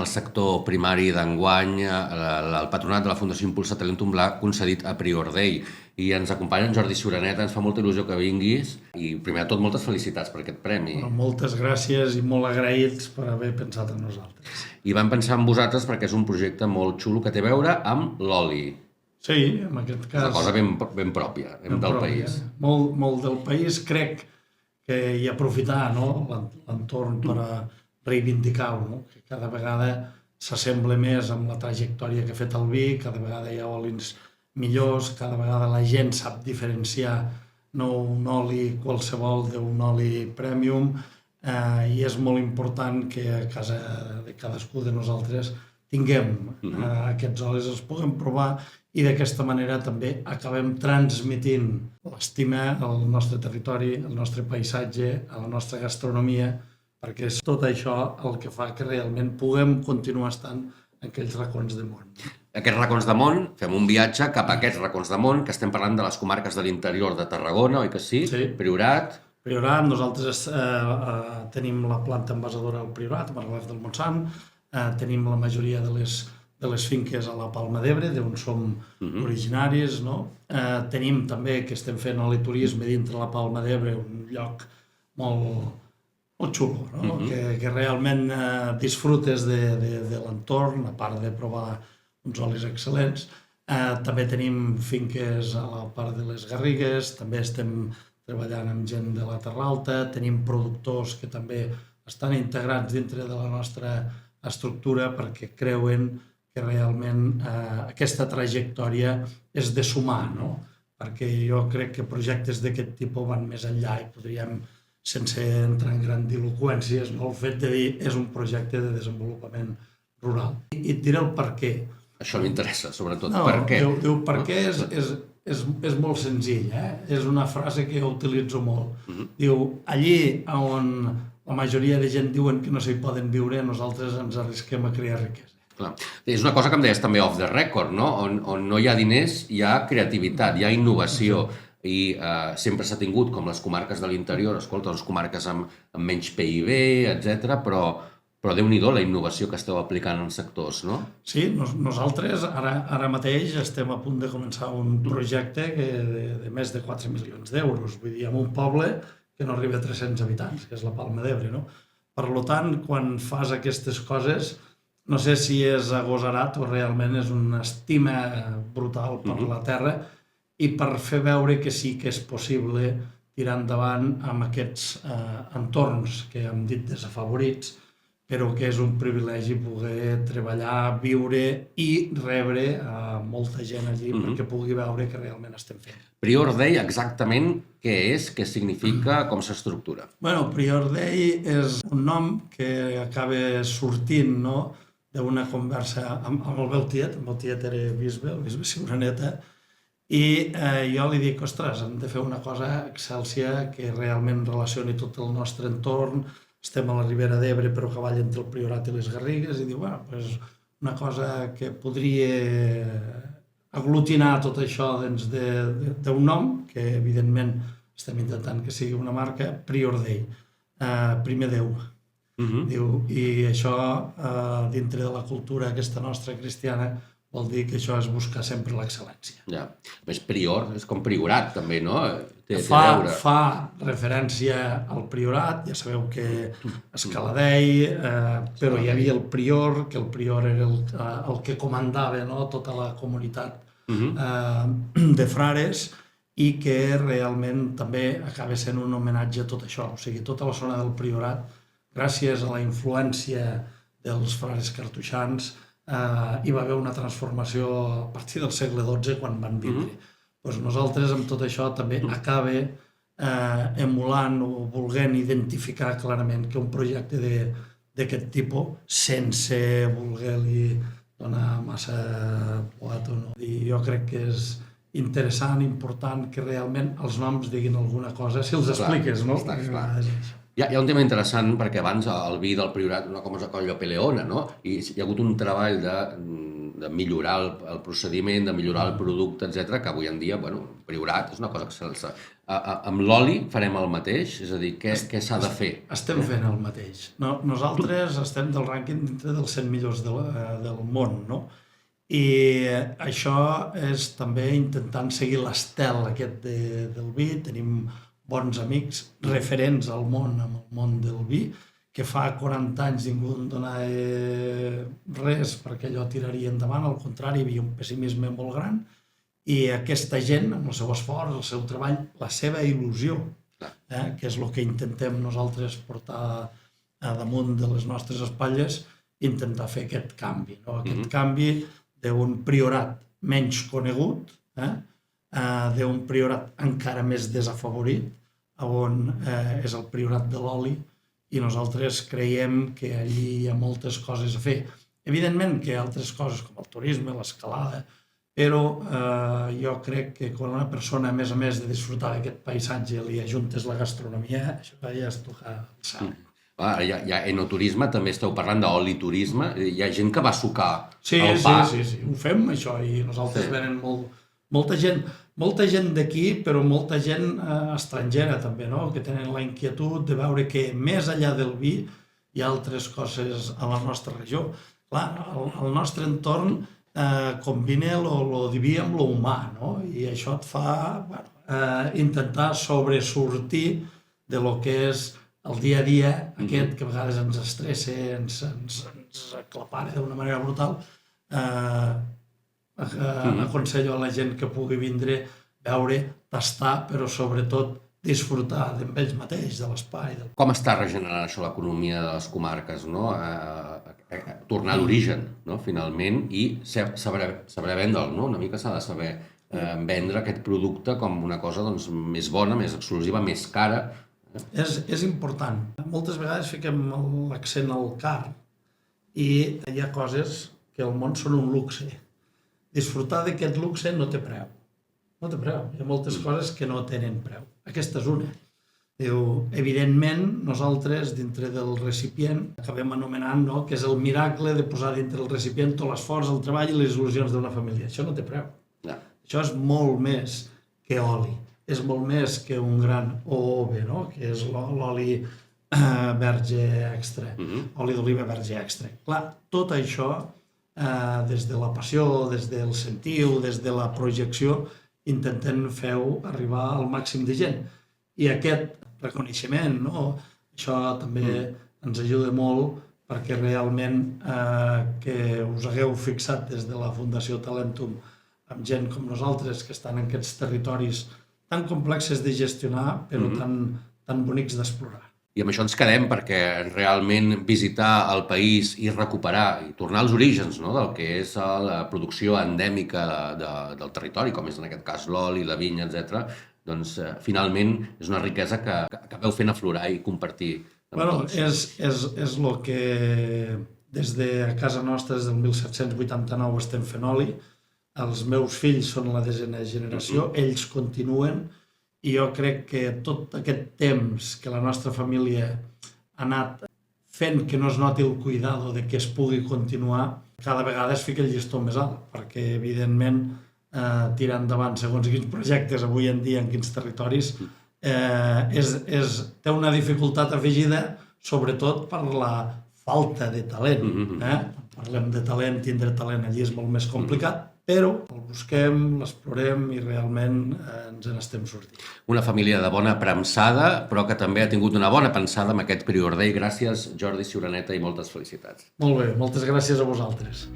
el sector primari d'enguany, el patronat de la Fundació Impulsa Talentum l'ha concedit a Prior Day. I ens acompanya en Jordi Suraneta, ens fa molta il·lusió que vinguis. I primer de tot, moltes felicitats per aquest premi. Bueno, moltes gràcies i molt agraïts per haver pensat en nosaltres. I vam pensar en vosaltres perquè és un projecte molt xulo que té a veure amb l'oli. Sí, en aquest cas... Una cosa ben pròpia, del país. Molt del país, crec que hi aprofitar l'entorn per a reivindicar-ho, no? Que cada vegada s'assembla més amb la trajectòria que ha fet el vi, cada vegada hi ha olis millors, cada vegada la gent sap diferenciar no un oli qualsevol d'un oli premium, i és molt important que a casa de cadascú de nosaltres tinguem aquests olis, els puguem provar i d'aquesta manera també acabem transmitint l'estima al nostre territori, al nostre paisatge, a la nostra gastronomia, perquè és tot això el que fa que realment puguem continuar estant en aquells racons del món. Aquests racons de món, fem un viatge cap a aquests racons de món, que estem parlant de les comarques de l'interior de Tarragona, oi que sí? Sí. Priorat. Priorat, nosaltres tenim la planta envasadora al Priorat, a Margalef del Montsant, tenim la majoria de les finques a la Palma d'Ebre, d'on som originaris, no? Tenim també que estem fent oliturisme dintre la Palma d'Ebre, un lloc molt xulo, no? Que realment disfrutes de l'entorn, a part de provar uns olis excel·lents. També tenim finques a la part de les Garrigues, també estem treballant amb gent de la Terra Alta, tenim productors que també estan integrats dintre de la nostra estructura perquè creuen que realment aquesta trajectòria és de sumar, no? Perquè jo crec que projectes d'aquest tipus van més enllà i podríem, sense entrar en grandiloqüències, el fet de dir és un projecte de desenvolupament rural. I et diré el per què. Això m'interessa, sobretot. No, Per què? Diu per què és molt senzill, és una frase que jo utilitzo molt. Diu, allí on la majoria de gent diuen que no s'hi poden viure, nosaltres ens arrisquem a crear riquesa. Clar. És una cosa que em deies també off the record, no? On no hi ha diners, hi ha creativitat, hi ha innovació. I sempre s'ha tingut, com les comarques de l'interior, escolta, les comarques amb menys PIB, etc. Però Déu-n'hi-do la innovació que esteu aplicant en sectors, no? Sí, nosaltres ara mateix estem a punt de començar un projecte de més de 4 milions d'euros, vull dir, en un poble que no arriba a 300 habitants, que és la Palma d'Ebre, no? Per tant, quan fas aquestes coses, no sé si és agosarat o realment és una estima brutal per la terra i per fer veure que sí que és possible tirar endavant amb aquests entorns que hem dit desafavorits, però que és un privilegi poder treballar, viure i rebre a molta gent allí perquè pugui veure que realment estem fent. Prior Day, exactament què és, què significa, com s'estructura? Bueno, Prior Day és un nom que acaba sortint, no?, d'una conversa amb el meu tiet. El meu tiet era bisbe, el bisbe Suraneta, i jo li dic, ostres, hem de fer una cosa excèlsia que realment relacioni tot el nostre entorn. Estem a la Ribera d'Ebre, però a cavall entre el Priorat i les Garrigues, i diu, bueno, doncs una cosa que podria aglutinar tot això dins d'un nom, que evidentment estem intentant que sigui una marca, Prior Day, primer Déu. Diu, i això, dintre de la cultura aquesta nostra cristiana, vol dir que això és buscar sempre l'excel·lència. Ja. A més, prior és com priorat, també, no? Fa referència al priorat, ja sabeu que Escaladei, però hi havia el prior, que el prior era el que comandava tota la comunitat de frares i que realment també acaba sent un homenatge a tot això. O sigui, tota la zona del priorat, gràcies a la influència dels frares cartoixans, hi va haver una transformació a partir del segle XII quan van vindre. Doncs nosaltres amb tot això també acaba emulant o volent identificar clarament que un projecte d'aquest tipus, sense voler-li donar massa poat o no. I jo crec que és interessant, important, que realment els noms diguin alguna cosa, si els expliques, no? Hi ha un tema interessant, perquè abans el vi del Priorat, una cosa com Llopeleona, no? I hi ha hagut un treball de de millorar el procediment, de millorar el producte, etc, que avui en dia, bueno, Priorat és una cosa que amb l'oli farem el mateix? És a dir, què s'ha de fer? Estem fent el mateix. Nosaltres estem del rànquing dintre dels 100 millors del món, no? I això és també intentant seguir l'estel aquest del vi. Tenim bons amics referents al món, amb el món del vi, que fa 40 anys ningú en donava res perquè allò tiraria endavant, al contrari, hi havia un pessimisme molt gran, i aquesta gent, amb el seu esforç, el seu treball, la seva il·lusió, que és el que intentem nosaltres portar damunt de les nostres espatlles, intentar fer aquest canvi, aquest canvi d'un priorat menys conegut, d'un priorat encara més desafavorit, on és el priorat de l'oli, i nosaltres creiem que allí hi ha moltes coses a fer. Evidentment que hi ha altres coses com el turisme, l'escalada, però jo crec que quan una persona, a més de disfrutar d'aquest paisatge, li ajuntes la gastronomia, això ja és tocar el cel. Hi ha enoturisme, també esteu parlant d'oliturisme, hi ha gent que va sucar el pa. Sí, ho fem això, i nosaltres venen molta gent d'aquí, però molta gent estrangera també, que tenen la inquietud de veure que més enllà del vi hi ha altres coses a la nostra regió. Clar, el nostre entorn combina lo diví amb lo humà, i això et fa intentar sobresortir de lo que és el dia a dia aquest, que a vegades ens estressa, ens aclapara d'una manera brutal. Aconsello a la gent que pugui vindre, veure, tastar, però sobretot disfrutar amb ells mateix, de l'espai. Com està regenerant això l'economia de les comarques, tornar a l'origen, finalment, i saber vendre'l, una mica s'ha de saber vendre aquest producte com una cosa més bona, més exclusiva, més cara. És important. Moltes vegades fiquem l'accent al car i hi ha coses que al món són un luxe. Disfrutar d'aquest luxe no té preu. No té preu. Hi ha moltes coses que no tenen preu. Aquesta és una. Evidentment, nosaltres, dintre del recipient, acabem anomenant que és el miracle de posar dintre el recipient tot l'esforç, el treball i les il·lusions d'una família. Això no té preu. Això és molt més que oli. És molt més que un gran OOV, que és l'oli verge extra, oli d'oliva verge extra. Clar, tot això, des de la passió, des del sentiu, des de la projecció, intentem fer-ho arribar al màxim de gent. I aquest reconeixement, això també ens ajuda molt perquè realment que us hagueu fixat des de la Fundació Talentum amb gent com nosaltres que estan en aquests territoris tan complexes de gestionar, però tan bonics d'explorar. I amb això ens quedem perquè realment visitar el país i recuperar i tornar als orígens del que és la producció endèmica del territori, com és en aquest cas l'oli, la vinya, etc., doncs finalment és una riquesa que acabeu fent aflorar i compartir amb tots. És el que des de casa nostra, des del 1789, estem fent oli. Els meus fills són la 10a generació, ells continuen, i jo crec que tot aquest temps que la nostra família ha anat fent que no es noti el cuidado de que es pugui continuar, cada vegada es fica el llistó més alt, perquè evidentment tirar endavant segons quins projectes avui en dia en quins territoris té una dificultat afegida, sobretot per la falta de talent. Parlem de talent, tindre talent allí és molt més complicat, però el busquem, l'explorem i realment ens n'estem sortint. Una família de bona premsada, però que també ha tingut una bona pensada amb aquest Prior Day. Gràcies, Jordi Ciuraneta, i moltes felicitats. Molt bé, moltes gràcies a vosaltres.